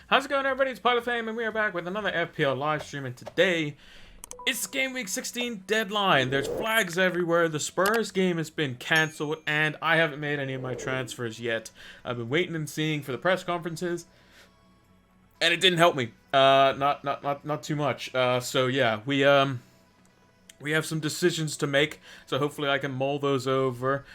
How's it going, everybody? It's Pilot Fame, and we are back with another FPL live stream. And today, it's Game Week 16 deadline. There's flags everywhere. The Spurs game has been cancelled, and I haven't made any of my transfers yet. I've been waiting and seeing for the press conferences, and it didn't help me. Not too much. So yeah, we have some decisions to make, so hopefully I can mull those over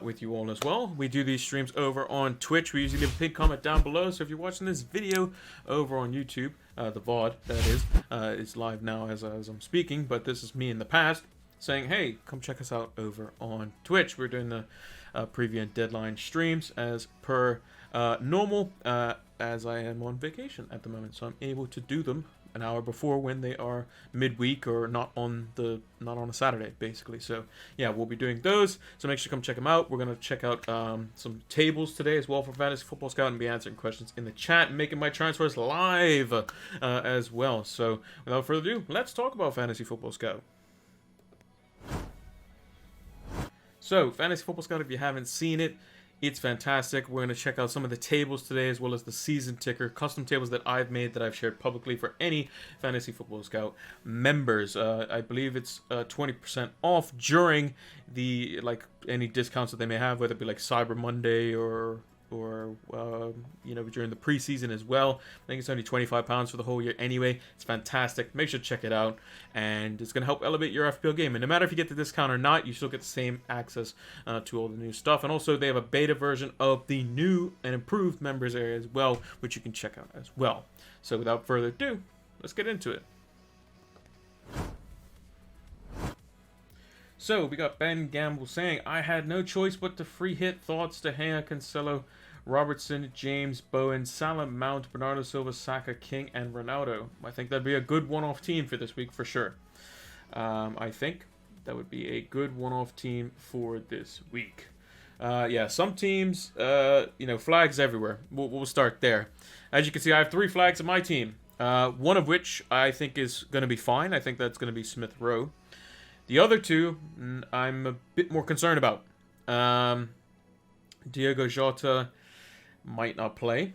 with you all as well. We do these streams over on Twitch. We usually leave a pinned comment down below, so if you're watching this video over on YouTube, the VOD, that is, it's live now as I'm speaking, but this is me in the past saying, hey, come check us out over on Twitch. We're doing the preview and deadline streams as per normal, as I am on vacation at the moment, so I'm able to do them an hour before when they are midweek or not on a Saturday, basically. So yeah, we'll be doing those. So make sure to come check them out. We're gonna check out some tables today as well for Fantasy Football Scout and be answering questions in the chat and making my transfers live as well. So without further ado, let's talk about Fantasy Football Scout. So Fantasy Football Scout, if you haven't seen it, it's fantastic. We're going to check out some of the tables today, as well as the season ticker custom tables that I've made that I've shared publicly for any Fantasy Football Scout members. I believe it's 20% off during the any discounts that they may have, whether it be like Cyber Monday or during the preseason as well. I think it's only £25 for the whole year anyway. It's fantastic. Make sure to check it out, and it's going to help elevate your FPL game. And no matter if you get the discount or not, you still get the same access to all the new stuff. And also, they have a beta version of the new and improved members area as well, which you can check out as well. So without further ado, let's get into it. So we got Ben Gamble saying, I had no choice but to free hit thoughts to Hea, Cancelo, Robertson, James, Bowen, Salah, Mount, Bernardo Silva, Saka, King, and Ronaldo. I think that'd be a good one-off team for this week for sure. I think that would be a good one-off team for this week. Yeah, some teams, flags everywhere. We'll start there. As you can see, I have 3 flags in my team. One of which I think is going to be fine. I think that's going to be Smith Rowe. The other 2, I'm a bit more concerned about. Diogo Jota might not play.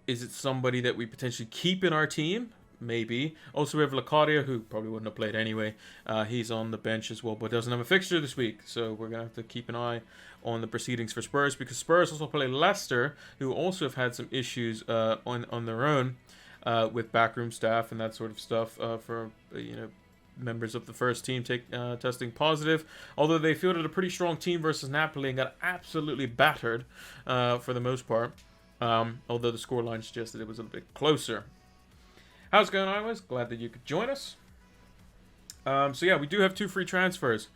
Is it somebody that we potentially keep in our team? Maybe. Also, we have Locadia, who probably wouldn't have played anyway. He's on the bench as well, but doesn't have a fixture this week. So we're going to have to keep an eye on the proceedings for Spurs, because Spurs also play Leicester, who also have had some issues on their own with backroom staff and that sort of stuff for members of the first team testing positive, although they fielded a pretty strong team versus Napoli and got absolutely battered for the most part, although the scoreline suggested it was a bit closer. How's it going, Iwas? Glad that you could join us. So yeah, we do have 2 free transfers.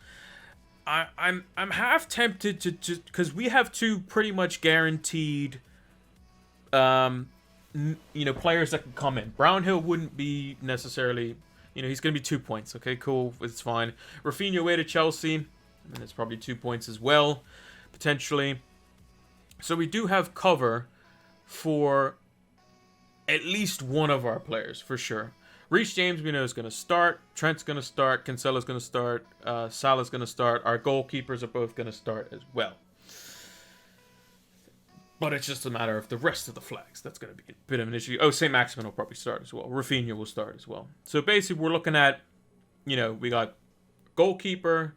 I'm half tempted to because we have 2 pretty much guaranteed players that can come in. Brownhill wouldn't be necessarily. He's going to be 2 points. Okay, cool. It's fine. Rafinha away to Chelsea. And it's probably 2 points as well, potentially. So we do have cover for at least one of our players, for sure. Reece James, we know, is going to start. Trent's going to start. Cancelo's going to start. Salah's going to start. Our goalkeepers are both going to start as well. But it's just a matter of the rest of the flags. That's going to be a bit of an issue. Oh, St. Maximin will probably start as well. Rafinha will start as well. So basically, we're looking at, we got goalkeeper,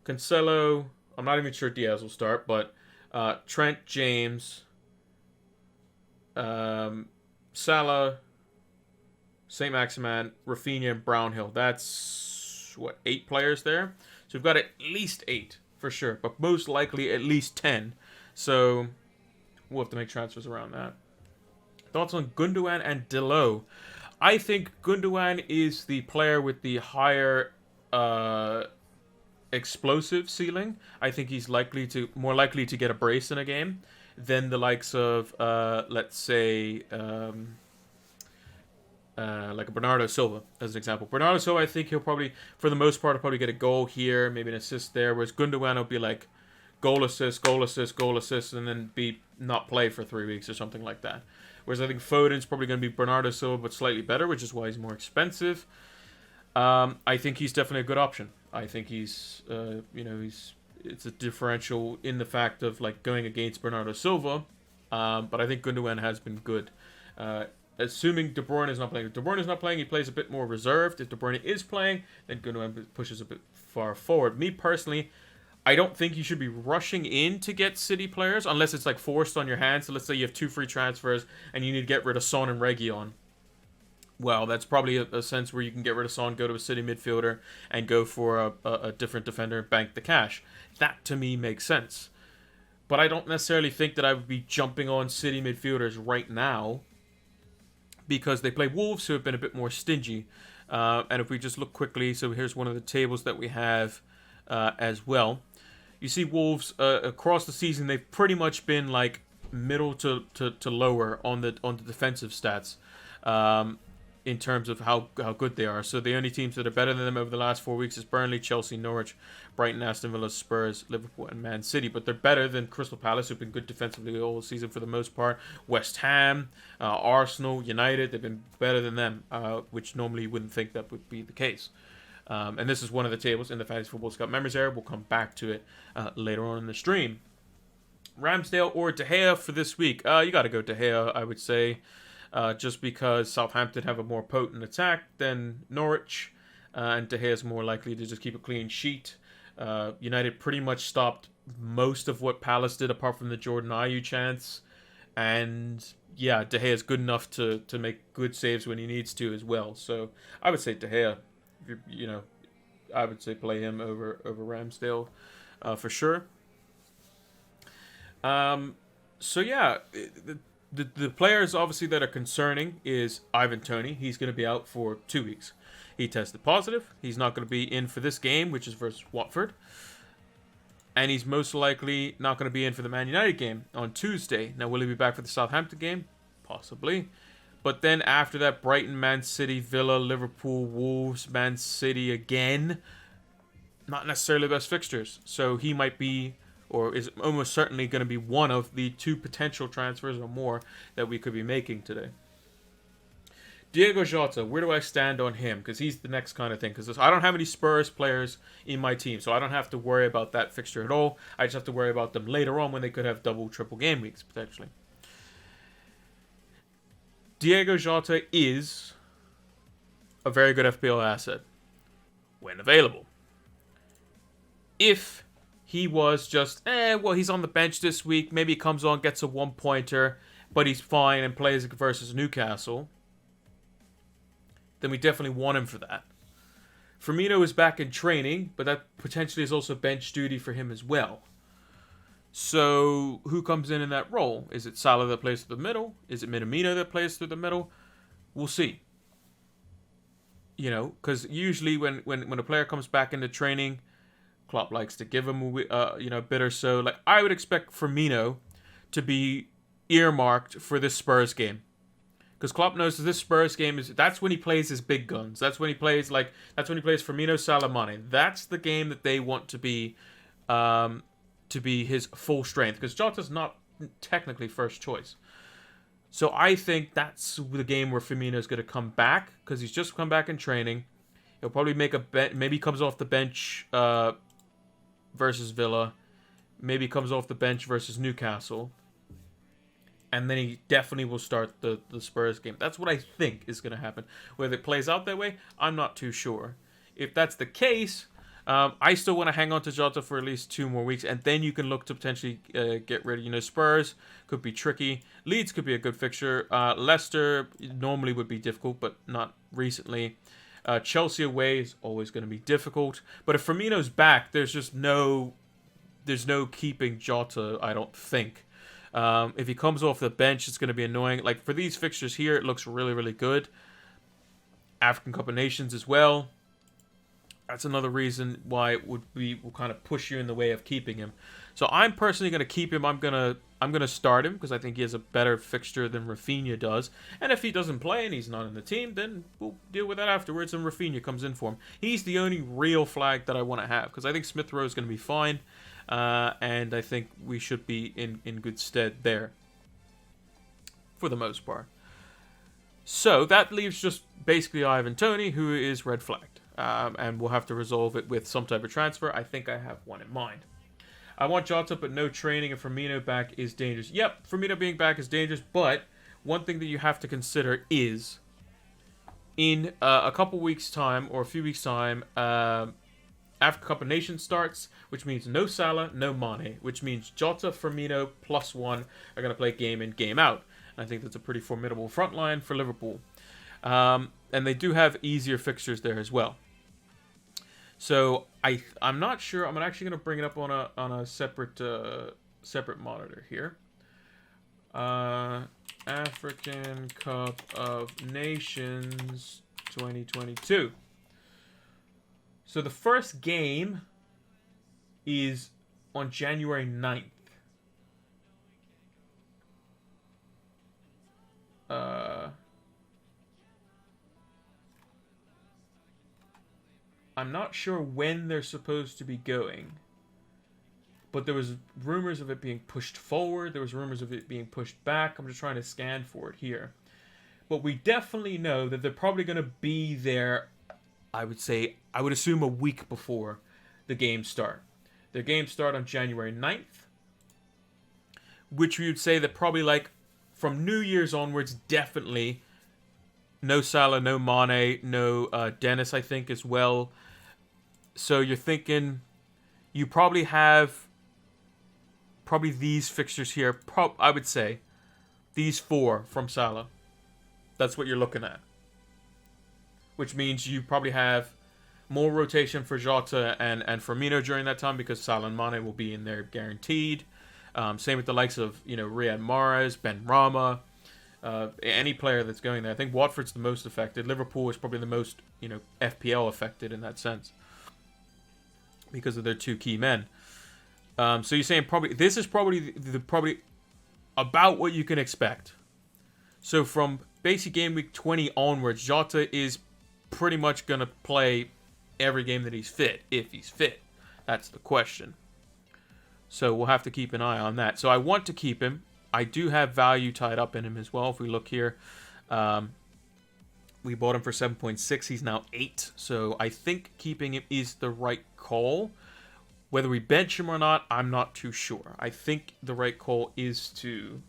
Cancelo. I'm not even sure Diaz will start, but Trent, James, Salah, St. Maximin, Rafinha, and Brownhill. That's, 8 players there? So we've got at least 8 for sure, but most likely at least 10. So we'll have to make transfers around that. Thoughts on Gundogan and Delo? I think Gundogan is the player with the higher explosive ceiling. I think he's more likely to get a brace in a game than the likes of, let's say, like a Bernardo Silva, as an example. Bernardo Silva, I think he'll probably, for the most part, get a goal here, maybe an assist there, whereas Gundogan will be like goal assist, goal assist, goal assist, and then not play for 3 weeks or something like that. Whereas I think Foden's probably going to be Bernardo Silva, but slightly better, which is why he's more expensive. I think he's definitely a good option. I think he's, it's a differential in the fact of going against Bernardo Silva, but I think Gundogan has been good Assuming De Bruyne is not playing. If De Bruyne is not playing, he plays a bit more reserved. If De Bruyne is playing, then Gundogan pushes a bit far forward. Me personally, I don't think you should be rushing in to get City players unless it's like forced on your hands. So let's say you have 2 free transfers and you need to get rid of Son and Reguilon. Well, that's probably a sense where you can get rid of Son, go to a City midfielder, and go for a different defender and bank the cash. That, to me, makes sense. But I don't necessarily think that I would be jumping on City midfielders right now because they play Wolves, who have been a bit more stingy. And if we just look quickly, so here's one of the tables that we have as well. You see Wolves across the season, they've pretty much been like middle to lower on the defensive stats. In terms of how good they are. So the only teams that are better than them over the last 4 weeks is Burnley, Chelsea, Norwich, Brighton, Aston Villa, Spurs, Liverpool, and Man City. But they're better than Crystal Palace, who've been good defensively all season for the most part. West Ham, Arsenal, United, they've been better than them, which normally you wouldn't think that would be the case. And this is one of the tables in the Fantasy Football Scout Members area. We'll come back to it later on in the stream. Ramsdale or De Gea for this week? You got to go De Gea, I would say. Just because Southampton have a more potent attack than Norwich, and De Gea is more likely to just keep a clean sheet. United pretty much stopped most of what Palace did, apart from the Jordan Ayew chance. And yeah, De Gea is good enough to make good saves when he needs to as well. So I would say De Gea, I would say play him over Ramsdale for sure. So yeah. The players, obviously, that are concerning is Ivan Toney. He's going to be out for 2 weeks. He tested positive. He's not going to be in for this game, which is versus Watford. And he's most likely not going to be in for the Man United game on Tuesday. Now, will he be back for the Southampton game? Possibly. But then after that, Brighton, Man City, Villa, Liverpool, Wolves, Man City again. Not necessarily the best fixtures. So he might be, or is almost certainly going to be, one of the 2 potential transfers or more that we could be making today. Diego Jota, where do I stand on him? Because he's the next kind of thing. Because I don't have any Spurs players in my team, so I don't have to worry about that fixture at all. I just have to worry about them later on when they could have double, triple game weeks, potentially. Diego Jota is a very good FPL asset when available. If he was just, he's on the bench this week. Maybe he comes on, gets a 1-pointer, but he's fine and plays versus Newcastle. Then we definitely want him for that. Firmino is back in training, but that potentially is also bench duty for him as well. So who comes in that role? Is it Salah that plays through the middle? Is it Minamino that plays through the middle? We'll see. Because usually when a player comes back into training, Klopp likes to give him a bit or so. Like, I would expect Firmino to be earmarked for this Spurs game, because Klopp knows that this Spurs game that's when he plays his big guns. That's when he plays Firmino, Salah, Mane. That's the game that they want to be his full strength, because Jota's not technically first choice. So I think that's the game where Firmino's going to come back, because he's just come back in training. He'll probably make maybe comes off the bench versus Villa, maybe comes off the bench versus Newcastle, and then he definitely will start the Spurs game. That's what I think is going to happen. Whether it plays out that way, I'm not too sure. If that's the case, I still want to hang on to Jota for at least 2 more weeks, and then you can look to potentially get rid of, Spurs could be tricky. Leeds could be a good fixture. Leicester normally would be difficult, but not recently. Chelsea away is always going to be difficult. But if Firmino's back, there's no keeping Jota, I don't think. If he comes off the bench, it's going to be annoying. Like, for these fixtures here, it looks really, really good. African Cup of Nations as well. That's another reason why it will kind of push you in the way of keeping him. So I'm personally going to keep him. I'm gonna start him because I think he has a better fixture than Rafinha does. And if he doesn't play and he's not in the team, then we'll deal with that afterwards and Rafinha comes in for him. He's the only real flag that I want to have, because I think Smith Rowe is going to be fine. And I think we should be in good stead there for the most part. So that leaves just basically Ivan Toney, who is red flagged. And we'll have to resolve it with some type of transfer. I think I have one in mind. I want Jota, but no training, and Firmino back is dangerous. Yep, Firmino being back is dangerous, but one thing that you have to consider is in a couple weeks' time or a few weeks' time, Africa Cup of Nations starts, which means no Salah, no Mane, which means Jota, Firmino, +1 are going to play game in, game out. And I think that's a pretty formidable front line for Liverpool. And they do have easier fixtures there as well. So I'm not sure. I'm actually going to bring it up on a separate monitor here. African Cup of Nations 2022. So the first game is on January 9th. I'm not sure when they're supposed to be going, but there was rumors of it being pushed forward. There was rumors of it being pushed back. I'm just trying to scan for it here. But we definitely know that they're probably going to be there, I would assume a week before the games start. Their games start on January 9th, which we would say that probably like from New Year's onwards, definitely no Salah, no Mane, no Dennis, I think, as well. So you're thinking you probably have these fixtures here. I would say these 4 from Salah. That's what you're looking at. Which means you probably have more rotation for Jota and Firmino during that time because Salah and Mane will be in there guaranteed. Same with the likes of Riyad Mahrez, Ben Rama, any player that's going there. I think Watford's the most affected. Liverpool is probably the most FPL affected in that sense because of their 2 key men. So you're saying this is probably about what you can expect. So from basic game week 20 onwards, Jota is pretty much going to play every game that he's fit, if he's fit. That's the question. So we'll have to keep an eye on that. So I want to keep him. I do have value tied up in him as well. If we look here, we bought him for 7.6. He's now 8. So I think keeping him is the right call. Whether we bench him or not, I'm not too sure. I think the right call is to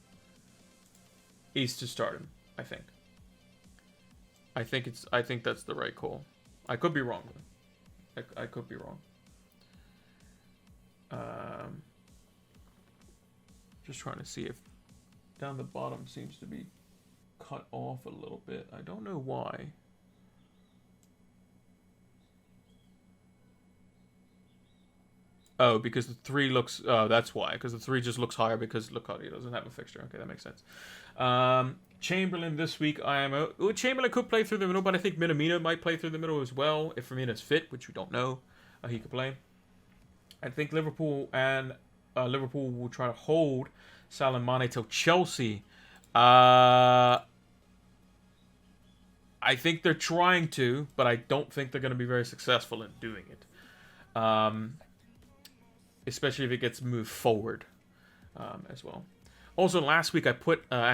start him. I think that's the right call. I could be wrong. I could be wrong. Just trying to see if down the bottom seems to be cut off a little bit. I don't know why. Oh, because the 3 looks... Oh, that's why. Because the 3 just looks higher because Locadia doesn't have a fixture. Okay, that makes sense. Chamberlain this week, IMO. Ooh, Chamberlain could play through the middle, but I think Minamino might play through the middle as well. If Firmino's fit, which we don't know, he could play. I think Liverpool will try to hold Salah and Mane till Chelsea. I think they're trying to, but I don't think they're going to be very successful in doing it. Especially if it gets moved forward as well. Also, last week I said I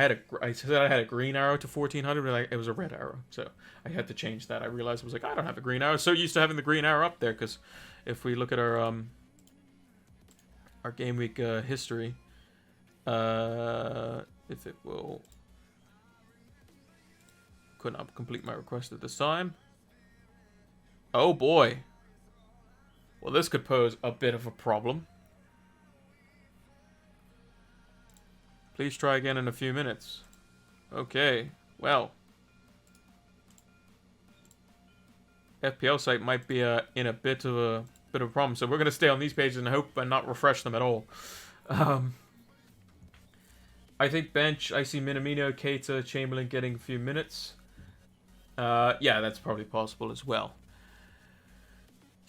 had a green arrow to 1400, but it was a red arrow, so I had to change that. I realized I was like, I don't have a green arrow. So used to having the green arrow up there because if we look at our game week history, if it will, could not complete my request at this time. Oh boy. Well, this could pose a bit of a problem. Please try again in a few minutes. Okay, well. FPL site might be in a bit of a problem, so we're going to stay on these pages and hope and not refresh them at all. I think bench, I see Minamino, Keita, Chamberlain getting a few minutes. Yeah, that's probably possible as well.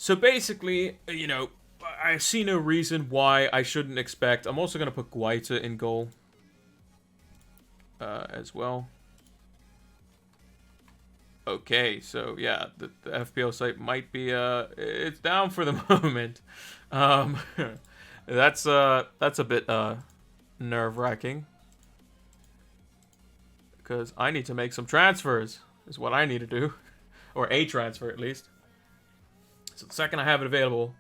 So basically, I see no reason why I shouldn't expect. I'm also going to put Guaita in goal as well. Okay, so yeah, the FPL site might be it's down for the moment. That's a bit nerve-wracking because I need to make some transfers. Is what I need to do, or a transfer at least. So the second I have it available,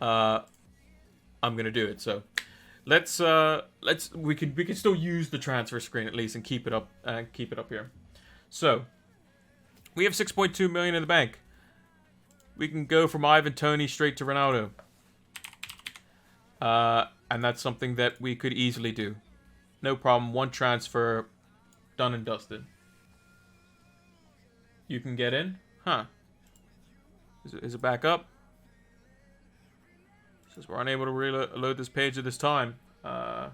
I'm gonna do it. So we can still use the transfer screen at least and keep it up here. So we have 6.2 million in the bank. We can go from Ivan Toney straight to Ronaldo. And that's something that we could easily do. No problem. One transfer, done and dusted. You can get in? Huh. Is it back up? It says we're unable to reload this page at this time. I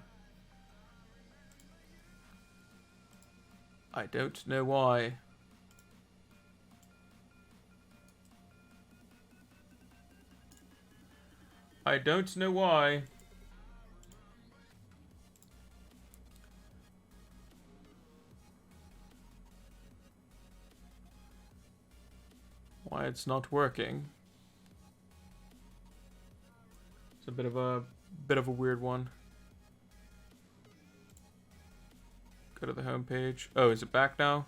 don't know why. I don't know why. Why it's not working. It's a bit of a weird one. Go to the home page. Oh, is it back now?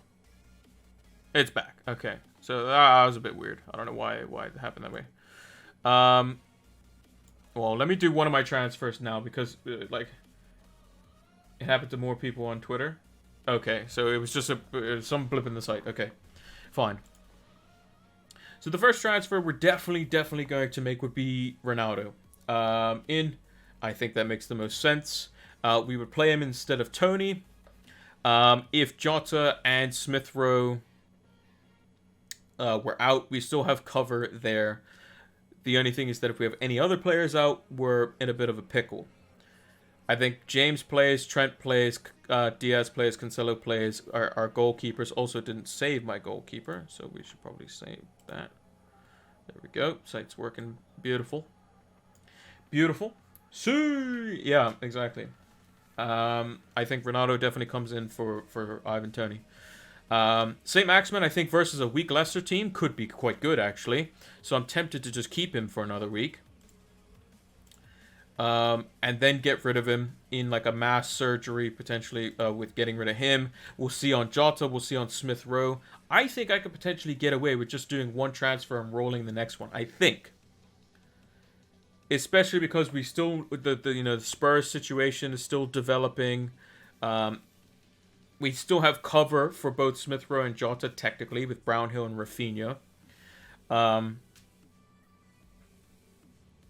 It's back. Okay. So that was a bit weird. I don't know why it happened that way. Well, let me do one of my transfers now because like it happened to more people on Twitter. Okay, so it was just some blip in the site. Okay, fine. So the first transfer we're definitely going to make would be Ronaldo. I think that makes the most sense. We would play him instead of Toney. If Jota and Smith Rowe were out, we still have cover there. The only thing is that if we have any other players out, we're in a bit of a pickle. I think James plays, Trent plays, Diaz plays, Cancelo plays. Our goalkeepers also didn't save my goalkeeper, so we should probably save that. There we go. Site's working beautiful. Beautiful. See, yeah, exactly. I think Ronaldo definitely comes in for Ivan Toney. St. Maximin, I think, versus a weak Leicester team could be quite good, actually. So I'm tempted to just keep him for another week. And then get rid of him in like a mass surgery, potentially, with getting rid of him. We'll see on Jota, we'll see on Smith Rowe. I think I could potentially get away with just doing one transfer and rolling the next one. I think. Especially because we still, the Spurs situation is still developing. We still have cover for both Smith Rowe and Jota, technically, with Brownhill and Rafinha.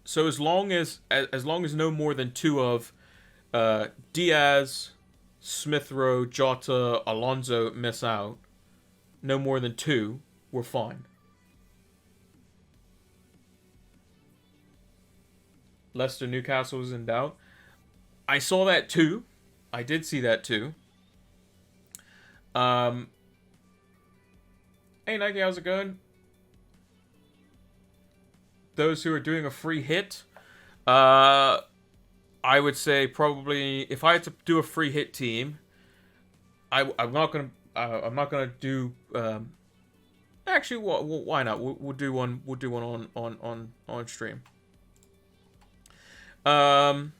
So as long as no more than two of Diaz, Smith Rowe, Jota, Alonso miss out, no more than two, we're fine. Leicester Newcastle was in doubt. I saw that too. I did see that too. Hey Nike, how's it going? Those who are doing a free hit, I would say probably if I had to do a free hit team, I'm not gonna do. Actually, why not? We'll do one. We'll do one on stream. I'm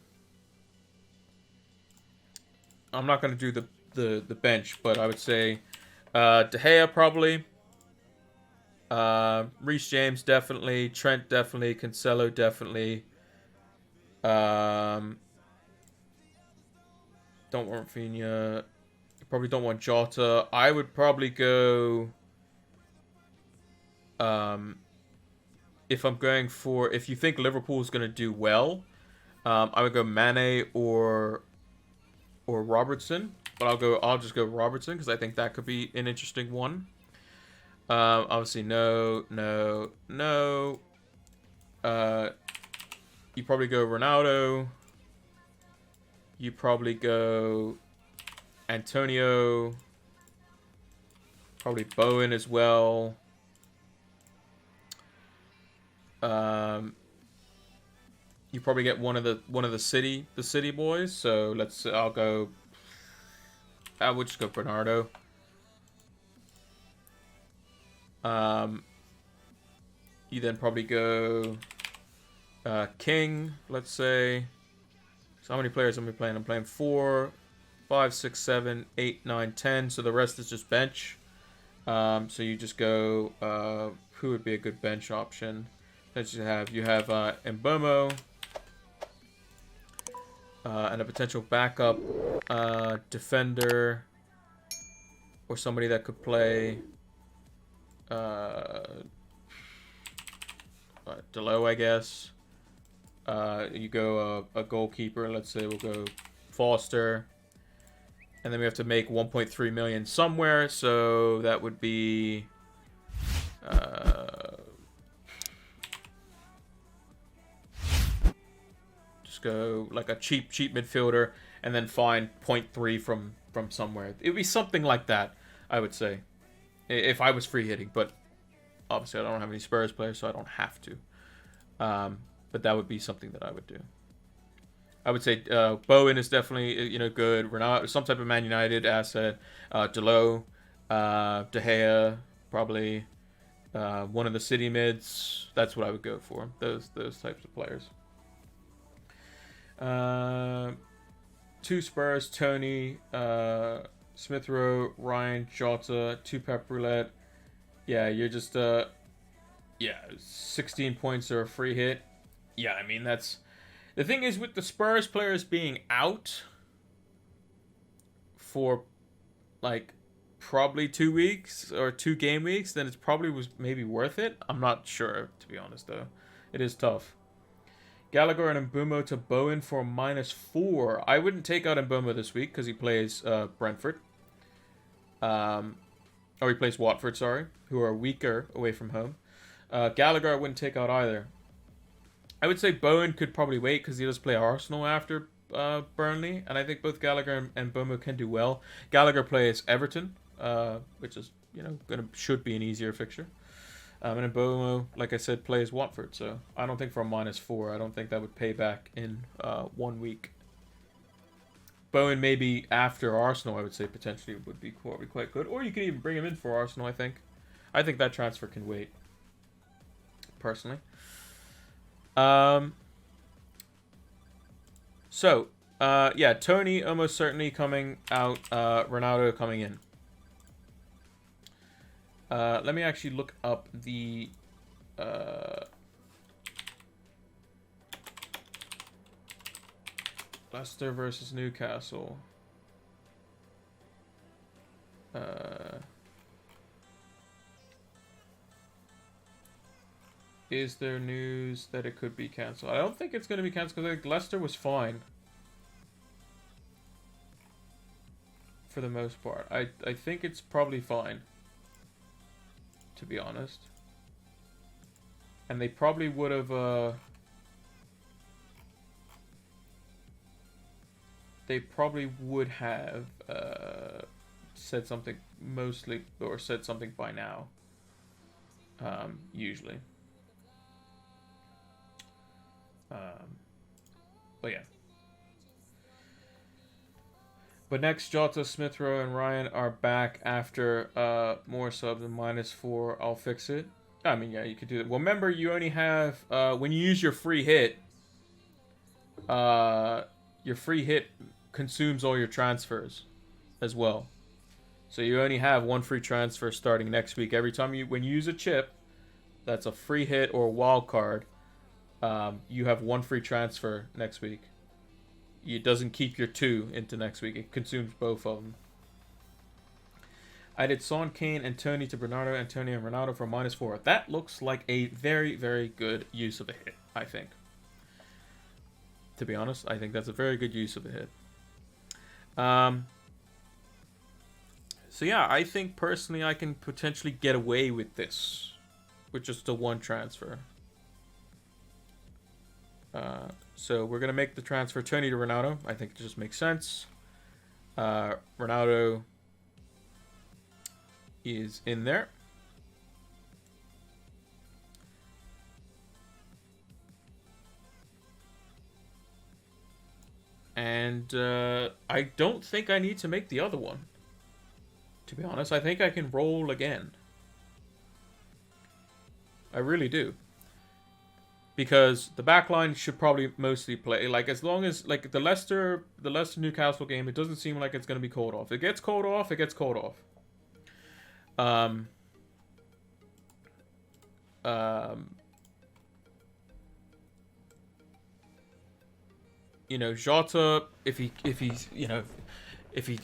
not gonna do the bench, but I would say De Gea probably. Reece James definitely, Trent definitely, Cancelo definitely. Don't want Rafinha. Probably don't want Jota. I would probably go. If you think Liverpool is gonna do well, I would go Mane or Robertson. But I'll just go Robertson because I think that could be an interesting one. Obviously, no. You probably go Ronaldo. You probably go Antonio. Probably Bowen as well. You probably get one of the city boys. So I would just go Bernardo. You then probably go King, let's say. So how many players am I playing? I'm playing 4, 5, 6, 7, 8, 9, 10. So the rest is just bench. So you just go. Who would be a good bench option? That you have Mbomo. and a potential backup defender or somebody that could play Delo, I guess. You go a goalkeeper. Let's say we'll go Foster. And then we have to make 1.3 million somewhere. So that would be... just go like a cheap midfielder. And then find 0.3 from somewhere. It would be something like that, I would say. If I was free hitting. But obviously I don't have any Spurs players, so I don't have to. But that would be something that I would do. I would say Bowen is definitely good. Ronaldo, some type of Man United asset. Delo, De Gea, probably one of the City mids. That's what I would go for. Those types of players. 2 Spurs, Tony, Smith Rowe, Ryan, Jota, 2 Pep Roulette. Yeah, you're just 16 points or a free hit. Yeah, I mean that's. The thing is, with the Spurs players being out for, like, probably 2 weeks or 2 game weeks, then it probably was maybe worth it. I'm not sure, to be honest, though. It is tough. Gallagher and Mbeumo to Bowen for -4. I wouldn't take out Mbeumo this week because he plays Brentford. Or he plays Watford, sorry, who are weaker away from home. Gallagher I wouldn't take out either. I would say Bowen could probably wait because he does play Arsenal after Burnley, and I think both Gallagher and Mbeumo can do well. Gallagher plays Everton, which is should be an easier fixture, and Mbeumo, like I said, plays Watford. So I don't think for a -4, I don't think that would pay back in 1 week. Bowen maybe after Arsenal, I would say potentially would be quite good, or you could even bring him in for Arsenal. I think that transfer can wait. Personally. Tony almost certainly coming out, Ronaldo coming in. Let me actually look up the Leicester versus Newcastle. Is there news that it could be cancelled? I don't think it's going to be cancelled because I think Leicester was fine. For the most part. I think it's probably fine. To be honest. And they probably would have... they probably would have said something mostly... or said something by now. Usually. But yeah. But next, Jota, Smith Rowe, and Ryan are back after more subs and -4. I'll fix it. I mean, yeah, you could do that. Well, remember, you only have when you use your free hit. Your free hit consumes all your transfers as well. So you only have 1 free transfer starting next week. Every time when you use a chip, that's a free hit or a wild card. You have 1 free transfer next week. It doesn't keep your 2 into next week. It consumes both of them. I did Son, Kane, and Tony to Bernardo, Antonio, and Ronaldo for -4. That looks like a very, very good use of a hit, I think. To be honest, I think that's a very good use of a hit. So yeah, I think personally I can potentially get away with this. With just a 1 transfer. So we're going to make the transfer Tony to Ronaldo. I think it just makes sense. Ronaldo is in there. And I don't think I need to make the other one. To be honest, I think I can roll again. I really do. Because the backline should probably mostly play. Like, as long as, like, the Leicester Newcastle game, it doesn't seem like it's going to be called off. It gets called off, it gets called off. Jota, if he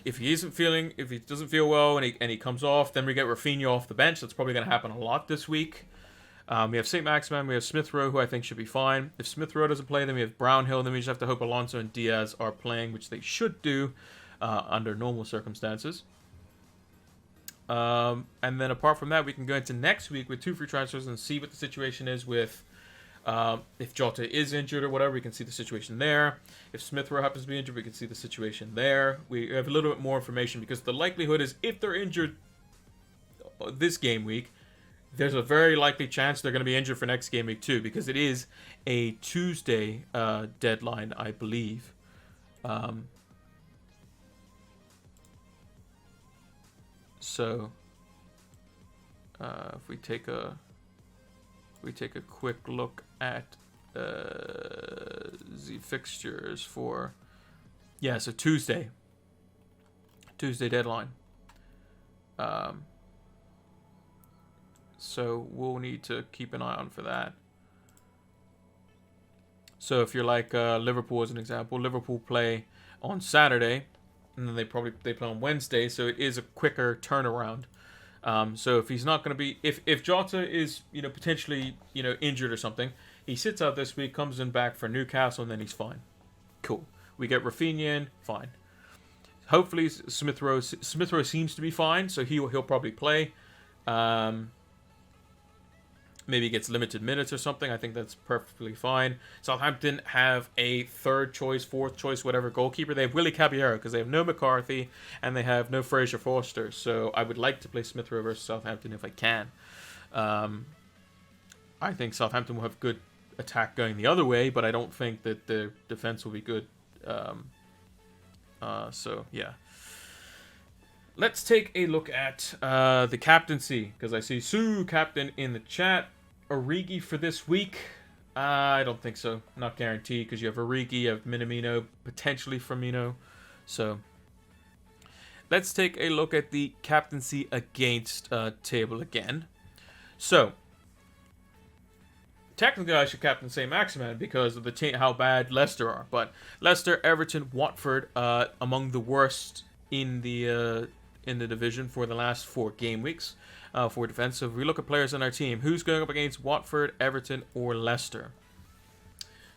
isn't feeling, if he doesn't feel well and he comes off, then we get Rafinha off the bench. That's probably going to happen a lot this week. We have St. Maximin, we have Smith Rowe, who I think should be fine. If Smith Rowe doesn't play, then we have Brownhill. Then we just have to hope Alonso and Diaz are playing, which they should do under normal circumstances. And then apart from that, we can go into next week with 2 free transfers and see what the situation is with if Jota is injured or whatever. We can see the situation there. If Smith Rowe happens to be injured, we can see the situation there. We have a little bit more information because the likelihood is if they're injured this game week, there's a very likely chance they're going to be injured for next game week too, because it is a Tuesday deadline, I believe. So if we take a quick look at the fixtures for so Tuesday deadline. So we'll need to keep an eye on for that. So if you're like Liverpool as an example, Liverpool play on Saturday, and then they play on Wednesday, so it is a quicker turnaround. So if he's not going to be, if Jota is potentially injured or something, he sits out this week, comes in back for Newcastle, and then he's fine. Cool. We get Rafinha in, fine. Hopefully Smith Rowe seems to be fine, so he'll probably play. Maybe he gets limited minutes or something. I think that's perfectly fine. Southampton have a third choice, fourth choice, whatever goalkeeper. They have Willie Caballero because they have no McCarthy and they have no Fraser Forster. So I would like to play Smith Rowe versus Southampton if I can. I think Southampton will have good attack going the other way, but I don't think that the defense will be good. So yeah. Let's take a look at the captaincy, because I see Sue captain in the chat. Origi for this week? I don't think so. Not guaranteed, because you have Origi, you have Minamino, potentially Firmino. So let's take a look at the captaincy against table again. So technically I should captain St. Maximin because of the how bad Leicester are. But Leicester, Everton, Watford, among the worst in the division for the last 4 game weeks for defense. So if we look at players on our team, who's going up against Watford, Everton, or Leicester?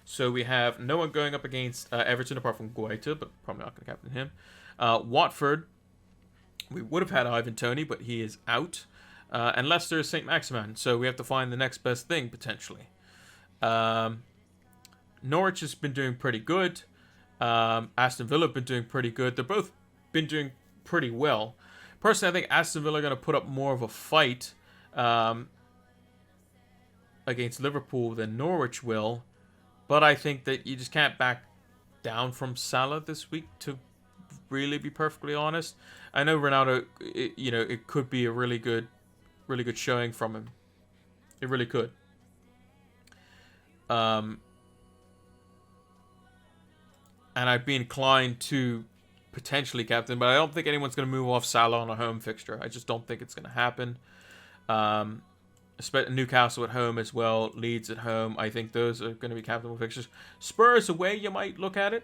So we have no one going up against Everton apart from Guaita, but probably not going to captain him. Watford, we would have had Ivan Toney, but he is out. And Leicester is St. Maximin, so we have to find the next best thing, potentially. Norwich has been doing pretty good. Aston Villa have been doing pretty good. They're both been doing pretty well. Personally, I think Aston Villa are going to put up more of a fight against Liverpool than Norwich will. But I think that you just can't back down from Salah this week, to really be perfectly honest. I know Ronaldo, it could be a really good showing from him. It really could. And I'd be inclined to potentially captain, but I don't think anyone's going to move off Salah on a home fixture. I just don't think it's going to happen. Newcastle at home as well, Leeds at home. I think those are going to be captainable fixtures. Spurs away, you might look at it.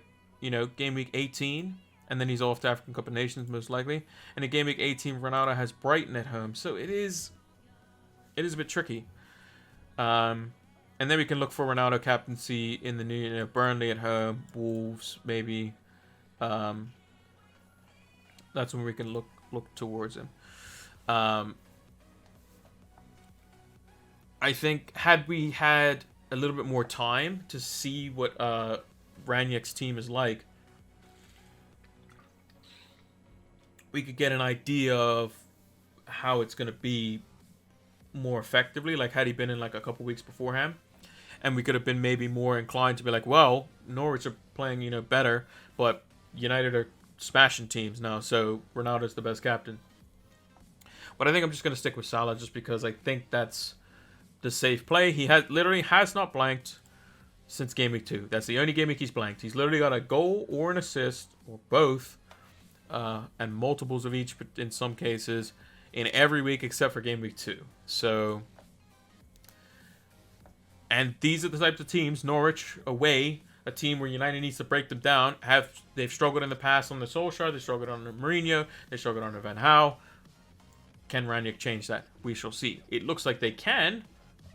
Game week 18, and then he's off to African Cup of Nations most likely. And in game week 18, Ronaldo has Brighton at home, so it is a bit tricky. And then we can look for Ronaldo captaincy in the new, Burnley at home, Wolves maybe. That's when we can look towards him. I think had we had a little bit more time to see what Ranieri's team is like, we could get an idea of how it's going to be more effectively. Like, had he been in like a couple weeks beforehand, and we could have been maybe more inclined to be like, well, Norwich are playing, better, but United are smashing teams now, so Ronaldo's the best captain. But I think I'm just going to stick with Salah just because I think that's the safe play. He literally has not blanked since game week 2. That's the only game week he's blanked. He's literally got a goal or an assist or both, and multiples of each in some cases in every week except for game week 2. So, and these are the types of teams, Norwich away, a team where United needs to break them down. They've struggled in the past on the Solskjaer, they struggled on the Mourinho, they struggled on the Van Gaal. Can Rangnick change that? We shall see. It looks like they can,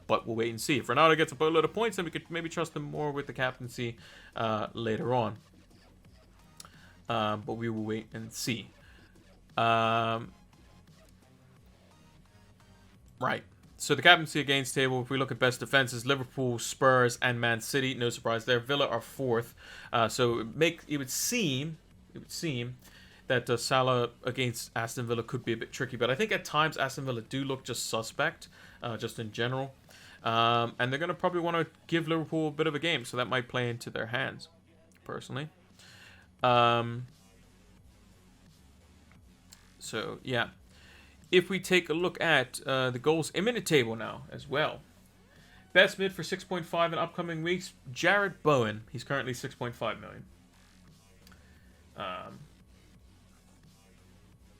but we'll wait and see. If Ronaldo gets a boatload of points, then we could maybe trust him more with the captaincy later on. But we will wait and see. Right. So the captaincy against table, if we look at best defenses, Liverpool, Spurs, and Man City, no surprise there. Villa are fourth. So it would seem that Salah against Aston Villa could be a bit tricky. But I think at times Aston Villa do look just suspect, just in general. And they're going to probably want to give Liverpool a bit of a game. So that might play into their hands, personally. So, yeah. If we take a look at the goals in minute table now as well. Best mid for 6.5 in upcoming weeks, Jared Bowen. He's currently 6.5 million.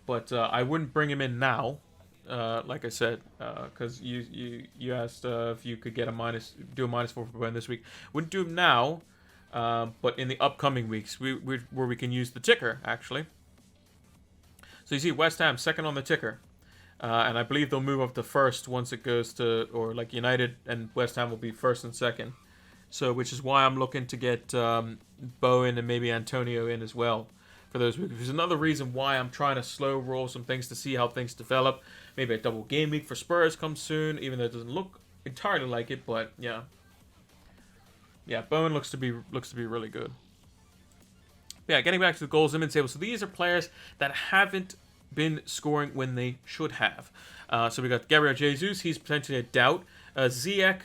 But I wouldn't bring him in now, like I said, because you asked if you could get do a -4 for Bowen this week. Wouldn't do him now, but in the upcoming weeks, where we can use the ticker, actually. So you see West Ham second on the ticker. And I believe they'll move up to first once it goes to, or like United and West Ham will be first and second. So, which is why I'm looking to get Bowen and maybe Antonio in as well for those weeks. There's another reason why I'm trying to slow roll some things to see how things develop. Maybe a double game week for Spurs comes soon, even though it doesn't look entirely like it. But yeah, Bowen looks to be really good. Yeah, getting back to the goals in the table. So these are players that haven't been scoring when they should have. So we got Gabriel Jesus, he's potentially a doubt. Ziyech,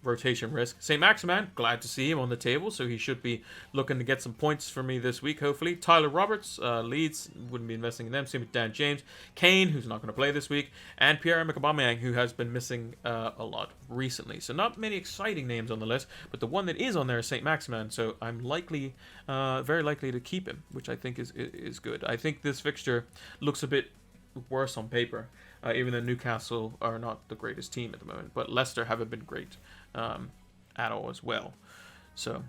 rotation risk. St. Maximin, glad to see him on the table, so he should be looking to get some points for me this week, hopefully. Tyler Roberts, Leeds, wouldn't be investing in them. Same with Dan James. Kane, who's not going to play this week. And Pierre-Emerick Aubameyang, who has been missing a lot recently. So not many exciting names on the list, but the one that is on there is St. Maximin, so I'm very likely to keep him, which I think is good. I think this fixture looks a bit worse on paper, even though Newcastle are not the greatest team at the moment, but Leicester haven't been great at all as well. So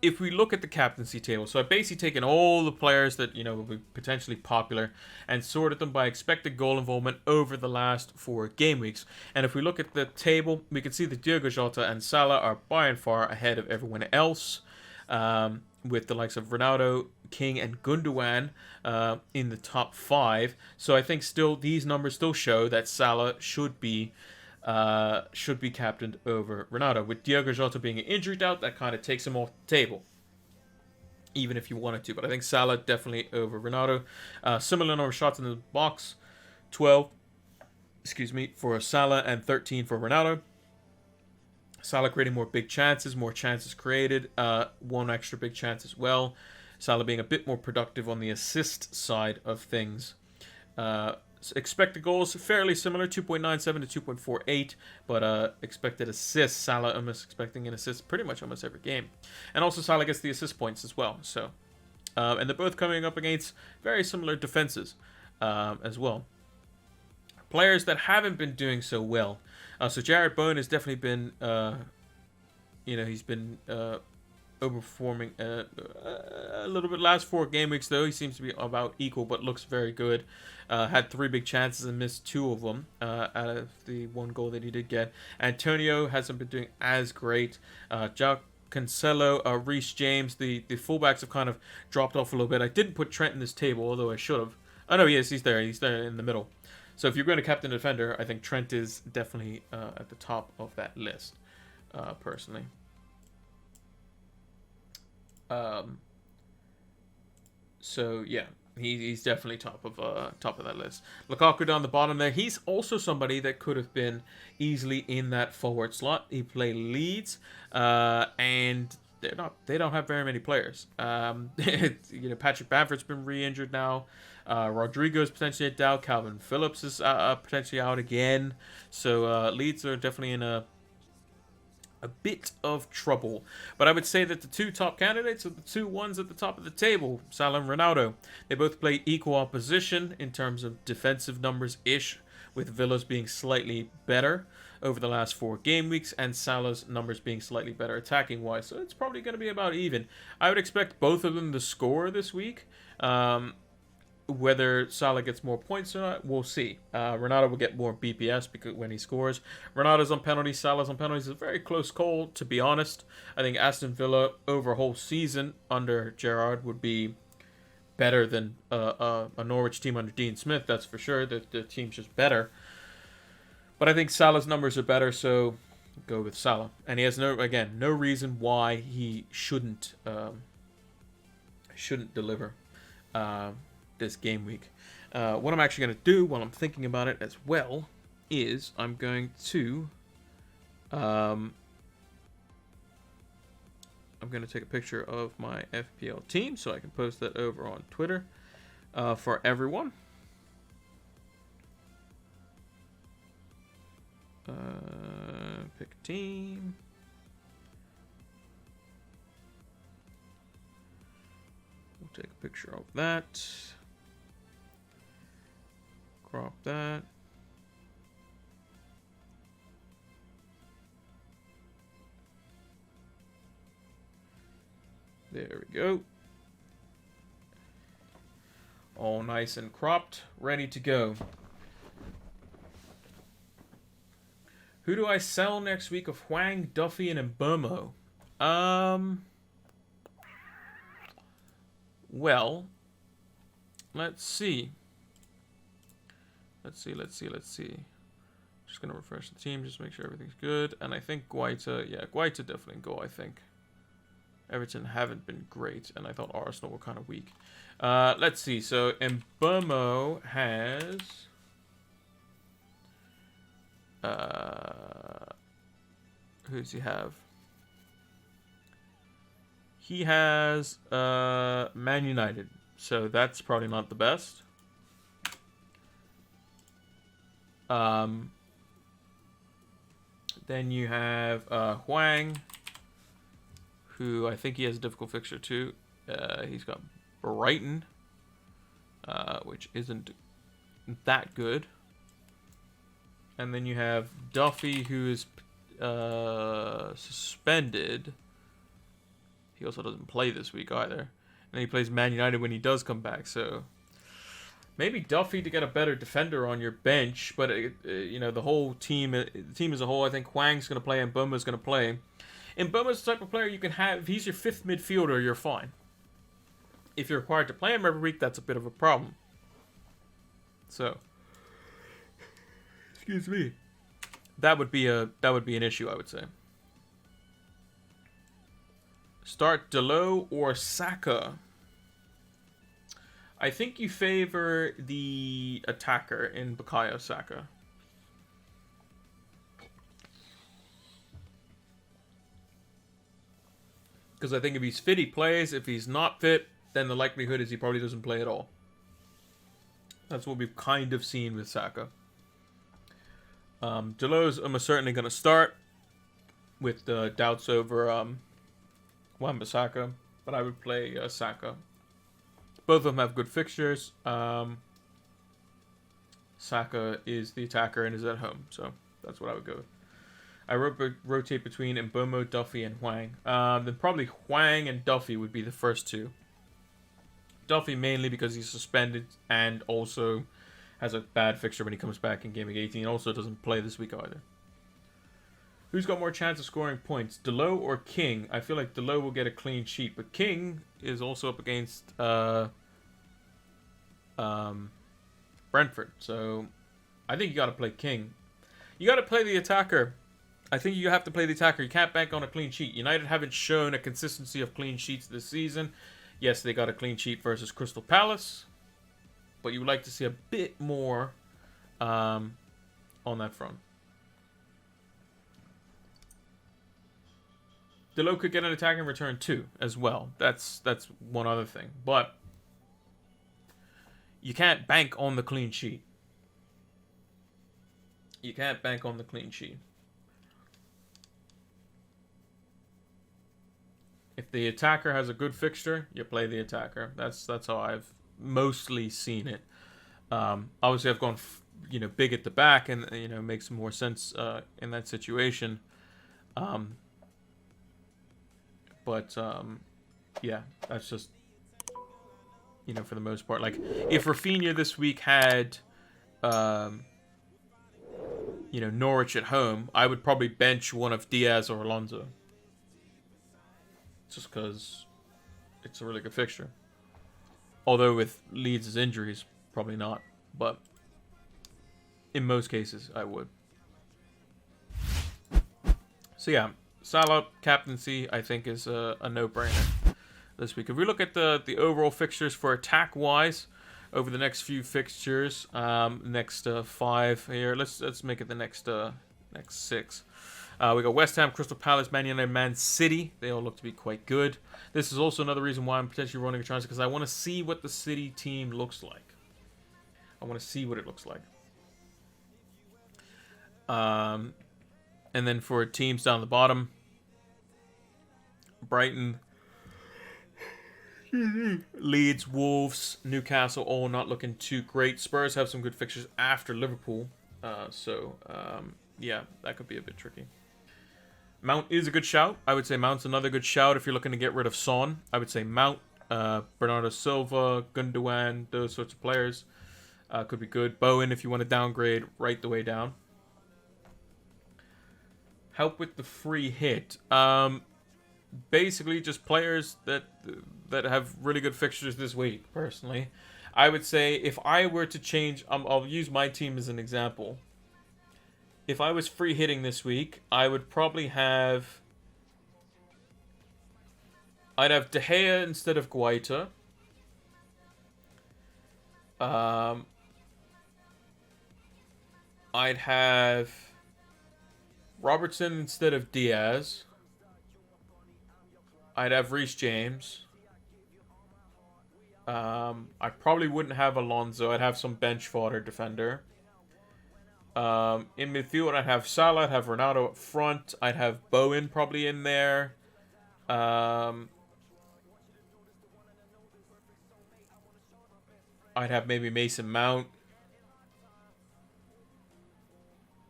if we look at the captaincy table, so I've basically taken all the players that will be potentially popular and sorted them by expected goal involvement over the last 4 game weeks. And if we look at the table, we can see that Diogo Jota and Salah are by and far ahead of everyone else, with the likes of Ronaldo, King, and Gundogan in the top 5. So I think still these numbers still show that Salah should be captained over Ronaldo. With Diogo Jota being an injury doubt, that kind of takes him off the table, even if you wanted to. But I think Salah definitely over Ronaldo. Similar number of shots in the box, 12, for Salah and 13 for Ronaldo. Salah creating more big chances, more chances created, 1 extra big chance as well. Salah being a bit more productive on the assist side of things. Expected goals, fairly similar, 2.97 to 2.48, but expected assists, Salah almost expecting an assist pretty much almost every game. And also Salah gets the assist points as well. So, and they're both coming up against very similar defenses as well. Players that haven't been doing so well. So Jared Bowen has definitely been, he's been overperforming a little bit. Last 4 game weeks, though, he seems to be about equal, but looks very good. Had 3 big chances and missed 2 of them out of the 1 goal that he did get. Antonio hasn't been doing as great. João Cancelo, Reece James, the fullbacks have kind of dropped off a little bit. I didn't put Trent in this table, although I should have. Oh, no, yes, he's there. He's there in the middle. So if you're going to captain defender, I think Trent is definitely at the top of that list, personally. So yeah, he's definitely top of that list. Lukaku down the bottom there. He's also somebody that could have been easily in that forward slot. He played Leeds, and they don't have very many players. Patrick Bamford's been re-injured now. Rodrigo's potentially a doubt. Calvin Phillips is potentially out again. So Leeds are definitely in a bit of trouble. But I would say that the 2 top candidates are the 2 ones at the top of the table, Salah and Ronaldo. They both play equal opposition in terms of defensive numbers-ish, with Villa's being slightly better. over the last 4 game weeks, and Salah's numbers being slightly better attacking wise. So it's probably going to be about even. I would expect both of them to score this week. Whether Salah gets more points or not, we'll see. Ronaldo will get more BPS because when he scores. Ronaldo's on penalties, Salah's on penalties. It's a very close call, to be honest. I think Aston Villa over a whole season under Gerrard would be better than a Norwich team under Dean Smith, that's for sure. The team's just better. But I think Salah's numbers are better, so go with Salah. And he has no reason why he shouldn't deliver this game week. What I'm actually going to do while I'm thinking about it as well is I'm going to take a picture of my FPL team so I can post that over on Twitter for everyone. Pick a team. We'll take a picture of that. Crop that. There we go. All nice and cropped, ready to go. Who do I sell next week of Hwang, Duffy, and Mbeumo? Well, let's see. Let's see. Just going to refresh the team, just make sure everything's good. And I think Guaita definitely go, I think. Everton haven't been great, and I thought Arsenal were kind of weak. Let's see. So, Mbeumo has... who does he have? He has Man United, so that's probably not the best. Then you have Hwang, who I think he has a difficult fixture too. He's got Brighton, which isn't that good. And then you have Duffy, who is suspended. He also doesn't play this week either. And he plays Man United when he does come back. So maybe Duffy to get a better defender on your bench. But, the whole team, the team as a whole, I think Hwang's going to play and Mbeumo's going to play. And Mbeumo's the type of player you can have. If he's your 5th midfielder, you're fine. If you're required to play him every week, that's a bit of a problem. So... excuse me. That would be an issue, I would say. Start Delo or Saka. I think you favor the attacker in Bukayo Saka. Because I think if he's fit, he plays. If he's not fit, then the likelihood is he probably doesn't play at all. That's what we've kind of seen with Saka. Delo's almost certainly going to start with doubts over Wan-Bissaka, but I would play Saka. Both of them have good fixtures. Saka is the attacker and is at home, so that's what I would go with. I rotate between Mbeumo, Duffy, and Hwang. Then probably Hwang and Duffy would be the first two. Duffy mainly because he's suspended and also has a bad fixture when he comes back in Game Week 18. Also doesn't play this week either. Who's got more chance of scoring points, Delo or King? I feel like Delo will get a clean sheet, but King is also up against Brentford. So I think you got to play King. You got to play the attacker. I think you have to play the attacker. You can't bank on a clean sheet. United haven't shown a consistency of clean sheets this season. Yes, they got a clean sheet versus Crystal Palace, but you would like to see a bit more on that front. Delo could get an attacking return too, as well. That's one other thing. But you can't bank on the clean sheet. You can't bank on the clean sheet. If the attacker has a good fixture, you play the attacker. That's how I've mostly seen it. Obviously, I've gone big at the back, and makes more sense in that situation. Um, but yeah, that's just for the most part. Like if Rafinha this week had Norwich at home, I would probably bench one of Diaz or Alonso, just because it's a really good fixture. Although with Leeds' injuries, probably not. But in most cases, I would. So yeah, Salah captaincy, I think, is a no-brainer this week. If we look at the overall fixtures for attack-wise over the next few fixtures, next 5 here. Let's make it the next 6. We got West Ham, Crystal Palace, Man United, Man City. They all look to be quite good. This is also another reason why I'm potentially running a transfer, because I want to see what the City team looks like. I want to see what it looks like. And then for teams down the bottom, Brighton, Leeds, Wolves, Newcastle, all not looking too great. Spurs have some good fixtures after Liverpool. Yeah, that could be a bit tricky. Mount is a good shout. I would say Mount's another good shout if you're looking to get rid of Son. I would say Mount, Bernardo Silva, Gundogan, those sorts of players could be good. Bowen, if you want to downgrade, right the way down. Help with the free hit. Basically, just players that have really good fixtures this week, personally. I would say if I were to change... I'll use my team as an example. If I was free hitting this week, I would probably have... I'd have De Gea instead of Guaita. I'd have Robertson instead of Diaz. I'd have Reece James. I probably wouldn't have Alonso. I'd have some bench fodder defender. In midfield, I'd have Salah. I'd have Ronaldo up front. I'd have Bowen probably in there. I'd have maybe Mason Mount.